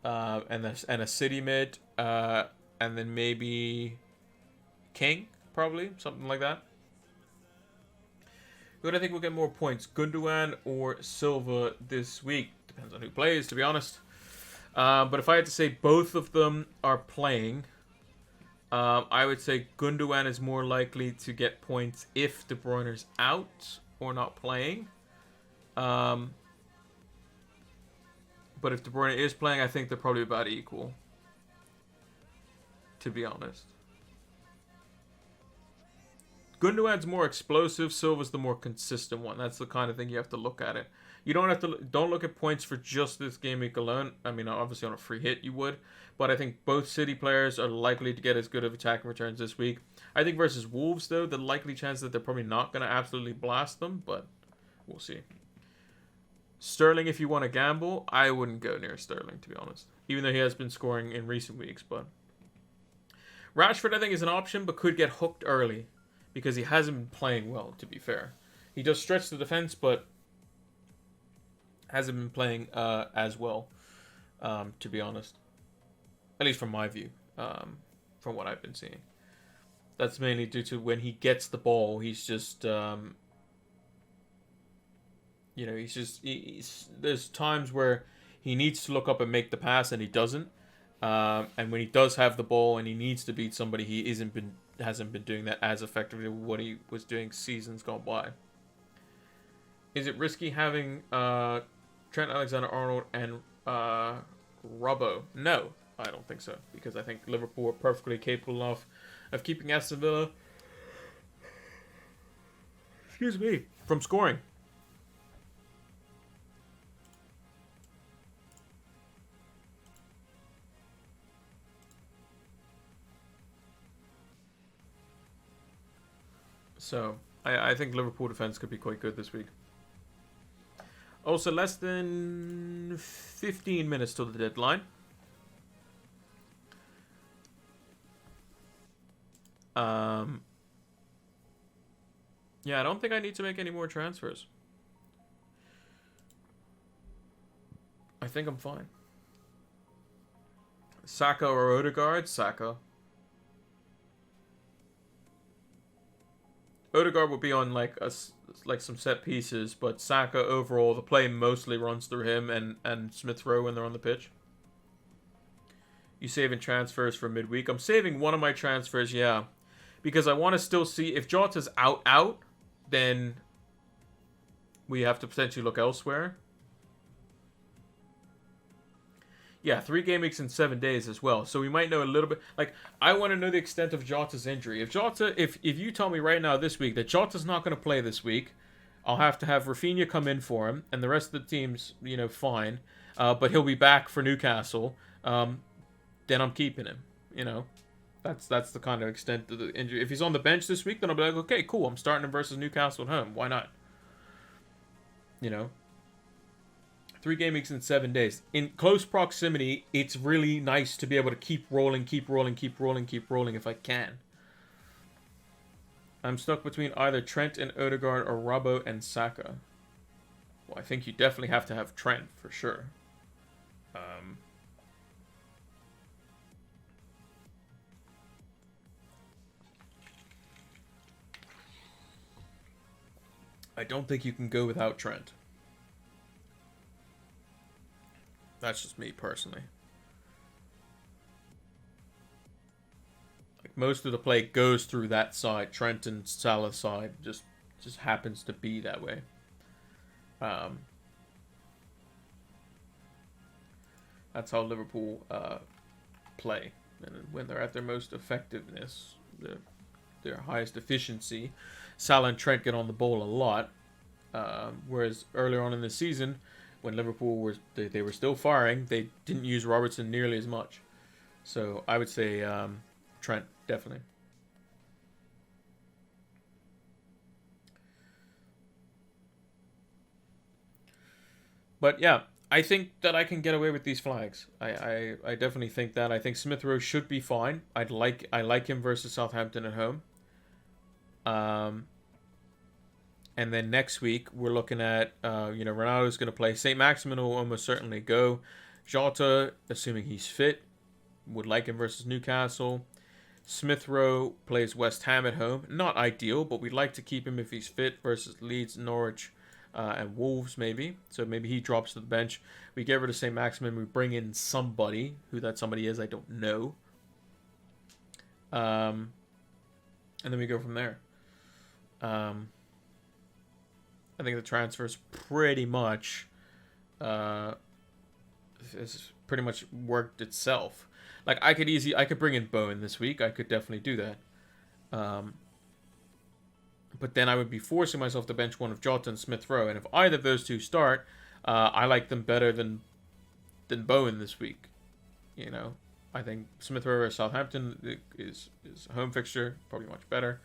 And a City mid. And then maybe King, probably. Something like that. Who do I think will get more points? Gundogan or Silva this week? Depends on who plays, to be honest. But if I had to say both of them are playing, I would say Gundogan is more likely to get points if De Bruyne's out or not playing. But if De Bruyne is playing, I think they're probably about equal, to be honest. Gundogan's more explosive. Silva's the more consistent one. That's the kind of thing you have to look at it. You don't look at points for just this game week alone. I mean, obviously on a free hit you would, but I think both City players are likely to get as good of attacking returns this week. I think versus Wolves, though, the likely chance that they're probably not going to absolutely blast them, but we'll see. Sterling, if you want to gamble, I wouldn't go near Sterling, to be honest, even though he has been scoring in recent weeks. But Rashford, I think, is an option, but could get hooked early, because he hasn't been playing well, to be fair. He does stretch the defense, but hasn't been playing as well, to be honest. At least from my view, from what I've been seeing. That's mainly due to when he gets the ball, he's just... there's times where he needs to look up and make the pass, and he doesn't. And when he does have the ball and he needs to beat somebody, he hasn't been doing that as effectively as what he was doing seasons gone by. Is it risky having Trent Alexander-Arnold and Robbo? No, I don't think so, because I think Liverpool are perfectly capable of keeping Aston Villa, from scoring. So, I think Liverpool defense could be quite good this week. Also, less than 15 minutes till the deadline. Yeah, I don't think I need to make any more transfers. I think I'm fine. Saka or Odegaard? Saka. Odegaard will be on like some set pieces, but Saka overall, the play mostly runs through him and Smith Rowe when they're on the pitch. You saving transfers for midweek? I'm saving one of my transfers, yeah, because I want to still see if Jota's out, then we have to potentially look elsewhere. Yeah, 3 game weeks in 7 days as well. So we might know a little bit. Like, I want to know the extent of Jota's injury. If you tell me right now this week that Jota's not going to play this week, I'll have to have Rafinha come in for him, and the rest of the team's, fine. But he'll be back for Newcastle. Then I'm keeping him. That's the kind of extent of the injury. If he's on the bench this week, then I'll be like, okay, cool. I'm starting him versus Newcastle at home. Why not? 3 game weeks in 7 days. In close proximity, it's really nice to be able to keep rolling if I can. I'm stuck between either Trent and Odegaard or Robbo and Saka. Well, I think you definitely have to have Trent for sure. I don't think you can go without Trent. That's just me personally. Like, most of the play goes through that side. Trent and Salah's side just happens to be that way. That's how Liverpool play. And when they're at their most effectiveness, their highest efficiency, Salah and Trent get on the ball a lot. Whereas earlier on in the season, when Liverpool were still firing, they didn't use Robertson nearly as much. So I would say Trent, definitely. But yeah, I think that I can get away with these flags. I definitely think that. I think Smith Rowe should be fine. I like him versus Southampton at home. And then next week, we're looking at, Ronaldo's going to play. St. Maximin will almost certainly go. Jota, assuming he's fit, would like him versus Newcastle. Smith Rowe plays West Ham at home. Not ideal, but we'd like to keep him if he's fit versus Leeds, Norwich, and Wolves maybe. So maybe he drops to the bench. We get rid of St. Maximin. We bring in somebody. Who that somebody is, I don't know. And then we go from there. I think the transfer's pretty much has pretty much worked itself. Like, I could bring in Bowen this week. I could definitely do that. But then I would be forcing myself to bench one of Jota and Smith Rowe. And if either of those two start, I like them better than Bowen this week. I think Smith Rowe versus Southampton is a home fixture, probably much better,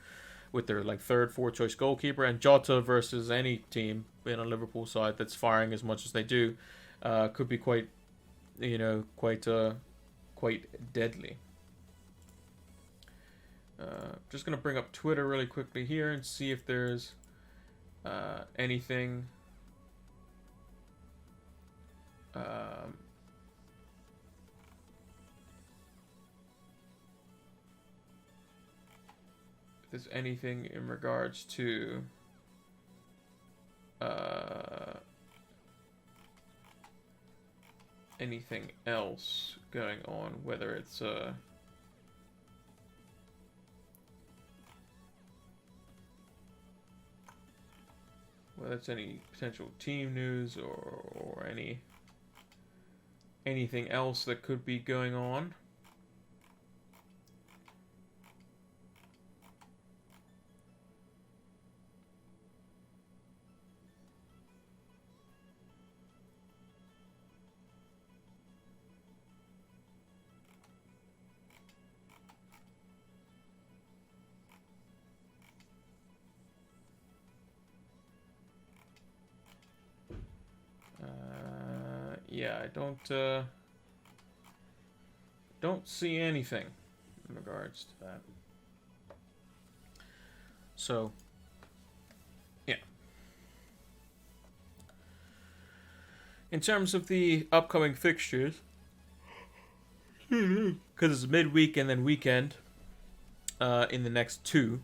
with their third, fourth choice goalkeeper, and Jota versus any team in a Liverpool side that's firing as much as they do could be quite deadly. Just gonna bring up Twitter really quickly here and see if there's anything. If there's anything in regards to anything else going on, whether it's any potential team news or anything else that could be going on. Yeah, I don't see anything in regards to that. So, yeah. In terms of the upcoming fixtures, because it's midweek and then weekend in the next two.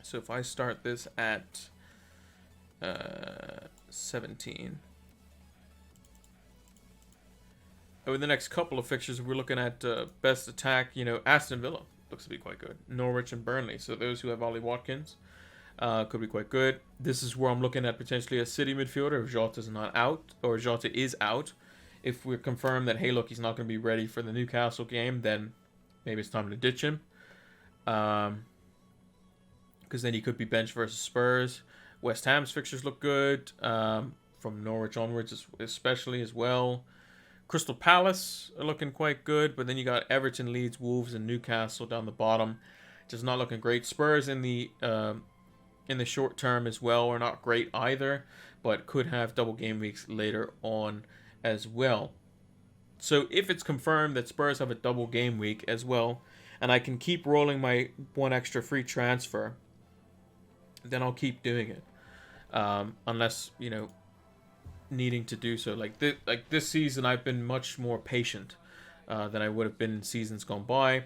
So if I start this at 17. In the next couple of fixtures, we're looking at best attack. Aston Villa looks to be quite good. Norwich and Burnley. So those who have Ollie Watkins could be quite good. This is where I'm looking at potentially a City midfielder if Jota is not out, or Jota is out. If we're confirmed that, hey, look, he's not going to be ready for the Newcastle game, then maybe it's time to ditch him. Because then he could be benched versus Spurs. West Ham's fixtures look good. From Norwich onwards, especially as well. Crystal Palace are looking quite good, but then you got Everton, Leeds, Wolves, and Newcastle down the bottom. Just not looking great. Spurs in the short term as well are not great either, but could have double game weeks later on as well. So if it's confirmed that Spurs have a double game week as well, and I can keep rolling my one extra free transfer, then I'll keep doing it. Unless, needing to do so. Like this season, I've been much more patient than I would have been in seasons gone by.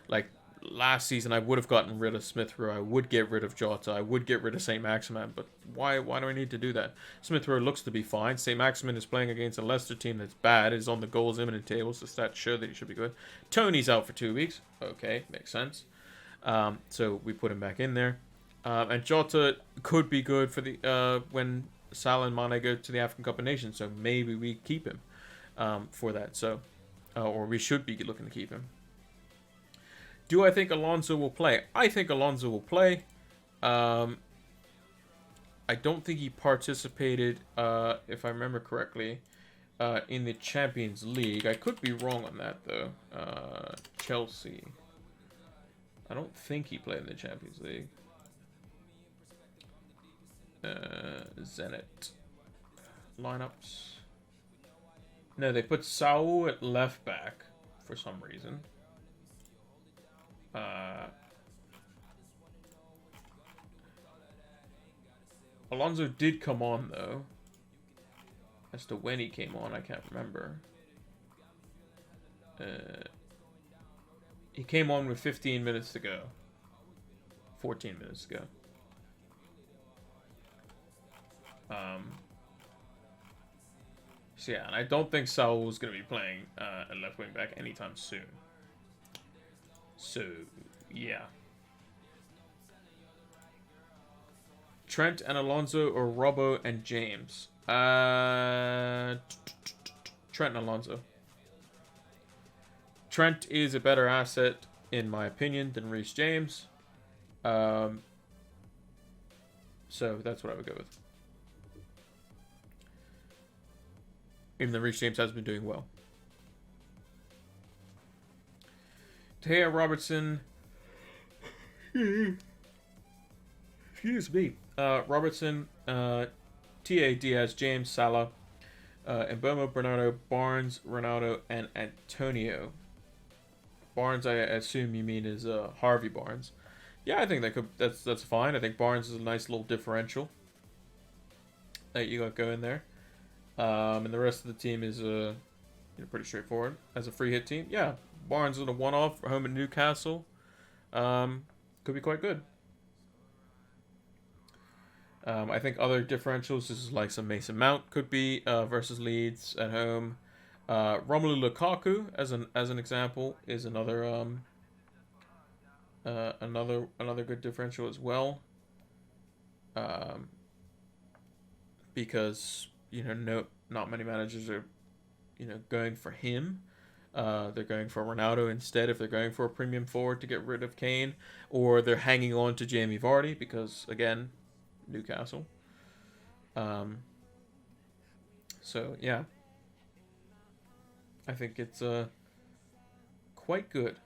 Like last season, I would have gotten rid of Smith Rowe. I would get rid of Jota. I would get rid of St. Maximin. But why do I need to do that? Smith Rowe looks to be fine. St. Maximin is playing against a Leicester team that's bad. Is on the goals imminent table, so stats show that he should be good. Tony's out for 2 weeks. Okay, makes sense. So we put him back in there. And Jota could be good for the when Salah and Mane go to the African Cup of Nations. So maybe we keep him for that. So, or we should be looking to keep him. Do I think Alonso will play? I think Alonso will play. I don't think he participated, if I remember correctly, in the Champions League. I could be wrong on that, though. Chelsea. I don't think he played in the Champions League. Zenit. Lineups. No, they put Saul at left back for some reason. Alonso did come on, though. As to when he came on, I can't remember. He came on with 15 minutes to go. 14 minutes to go. So yeah, and I don't think Saul is going to be playing at left wing back anytime soon. So, yeah. Trent and Alonso or Robbo and James? Trent and Alonso. Trent is a better asset, in my opinion, than Reece James. So that's what I would go with. Even though Reece James has been doing well. Taya Robertson. Excuse me. Robertson, T.A. Diaz, James, Salah, Mbeumo, Bernardo, Barnes, Ronaldo, and Antonio. Barnes, I assume you mean is Harvey Barnes. Yeah, I think that's fine. I think Barnes is a nice little differential that you got going there. And the rest of the team is pretty straightforward. As a free hit team, yeah, Barnes in a one-off home at Newcastle could be quite good. I think other differentials, this is like some Mason Mount could be versus Leeds at home. Romelu Lukaku, as an example, is another good differential as well. Because not many managers are going for him. They're going for Ronaldo instead if they're going for a premium forward to get rid of Kane, or they're hanging on to Jamie Vardy because, again, Newcastle. So yeah, I think it's quite good.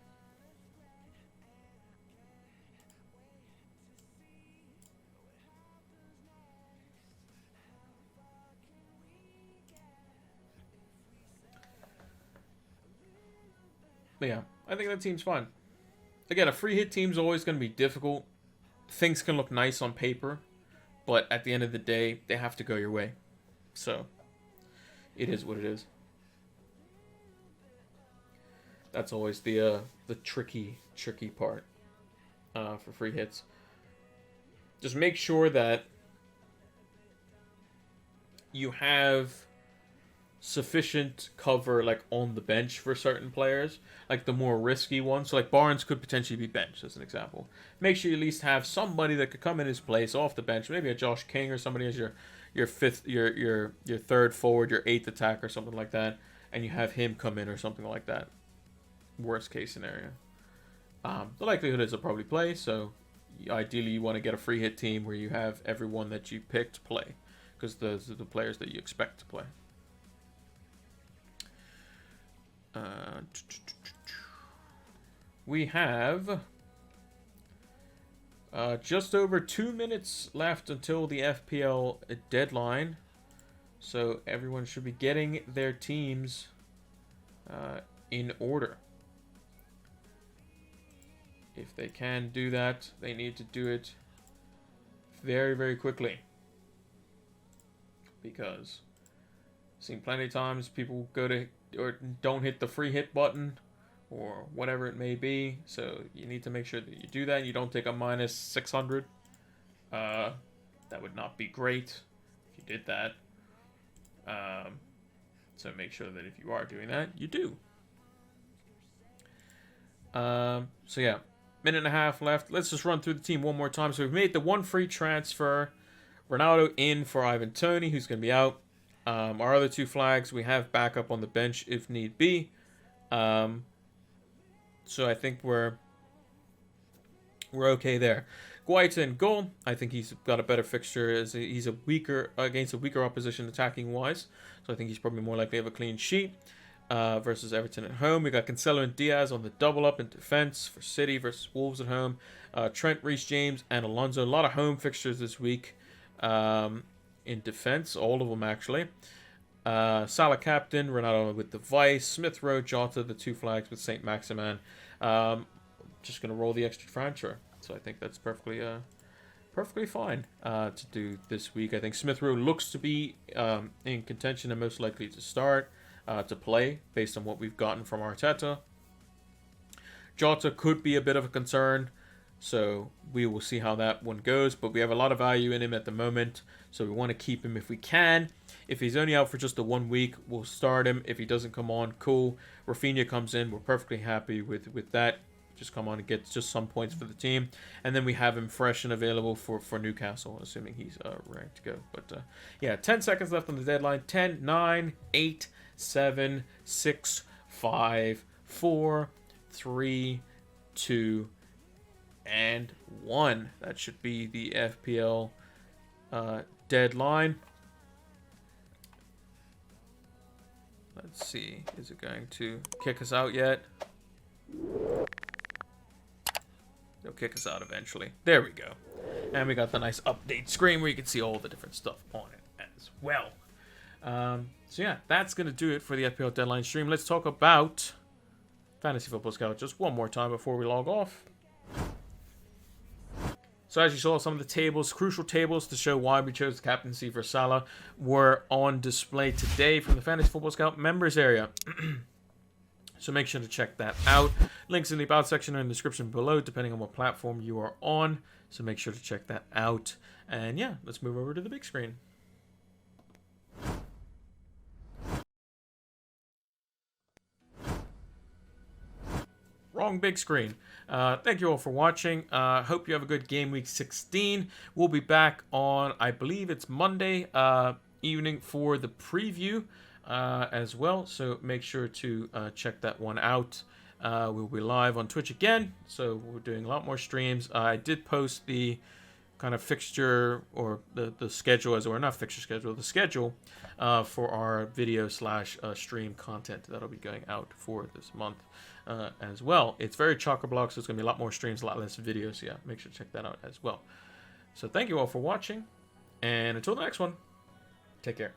But yeah, I think that team's fine. Again, a free hit team's always going to be difficult. Things can look nice on paper, but at the end of the day, they have to go your way. So, it is what it is. That's always the tricky part for free hits. Just make sure that you have sufficient cover like on the bench for certain players, like the more risky ones. So like Barnes could potentially be benched as an example. Make sure you at least have somebody that could come in his place off the bench, maybe a Josh King or somebody as your fifth, your third forward, your eighth attack or something like that, and you have him come in or something like that. Worst case scenario. The likelihood is he'll probably play, so ideally you want to get a free hit team where you have everyone that you picked play, because those are the players that you expect to play. We have just over 2 minutes left until the FPL deadline, so everyone should be getting their teams in order. If they can do that, they need to do it very, very quickly, because I've seen plenty of times people go to or don't hit the free hit button or whatever it may be. So you need to make sure that you do that. You don't take a minus 600. That would not be great if you did that. So make sure that if you are doing that, you do. So yeah, minute and a half left. Let's just run through the team one more time. So we've made the one free transfer. Ronaldo in for Ivan Toney, who's going to be out. Our other two flags, we have backup on the bench if need be. So I think we're okay there. Guaita in goal. I think he's got a better fixture as he's against a weaker opposition attacking wise. So I think he's probably more likely to have a clean sheet versus Everton at home. We got Cancelo and Diaz on the double up in defense for City versus Wolves at home. Trent, Reece James, and Alonso. A lot of home fixtures this week. In defense, all of them actually. Salah captain, Ronaldo with the vice, Smith Rowe, Jota, the two flags with Saint Maximin. Just gonna roll the extra transfer, so I think that's perfectly fine to do this week. I think Smith Rowe looks to be in contention and most likely to start to play based on what we've gotten from Arteta. Jota could be a bit of a concern. So we will see how that one goes. But we have a lot of value in him at the moment. So we want to keep him if we can. If he's only out for just the 1 week, we'll start him. If he doesn't come on, cool. Rafinha comes in. We're perfectly happy with that. Just come on and get just some points for the team. And then we have him fresh and available for Newcastle, assuming he's ready to go. But yeah, 10 seconds left on the deadline. 10, 9, 8, 7, 6, 5, 4, 3, 2, and 1. That should be the FPL deadline. Let's see. Is it going to kick us out yet? They'll kick us out eventually. There we go. And we got the nice update screen where you can see all the different stuff on it as well. So yeah, that's going to do it for the FPL deadline stream. Let's talk about Fantasy Football Scout just one more time before we log off. So as you saw, some of the tables, crucial tables to show why we chose the captaincy for Salah, were on display today from the Fantasy Football Scout members area. So make sure to check that out. Links in the about section or in the description below, depending on what platform you are on. So make sure to check that out. And yeah, let's move over to the big screen. Wrong big screen. Thank you all for watching. Hope you have a good game week 16. We'll be back on, I believe it's Monday evening for the preview as well. So make sure to check that one out. We'll be live on Twitch again. So we're doing a lot more streams. I did post the kind of fixture or the schedule, as or not fixture schedule, the schedule for our video / stream content that'll be going out for this month. As well. It's very chock-a-block, so it's going to be a lot more streams, a lot less videos. So yeah, make sure to check that out as well. So thank you all for watching, and until the next one, take care.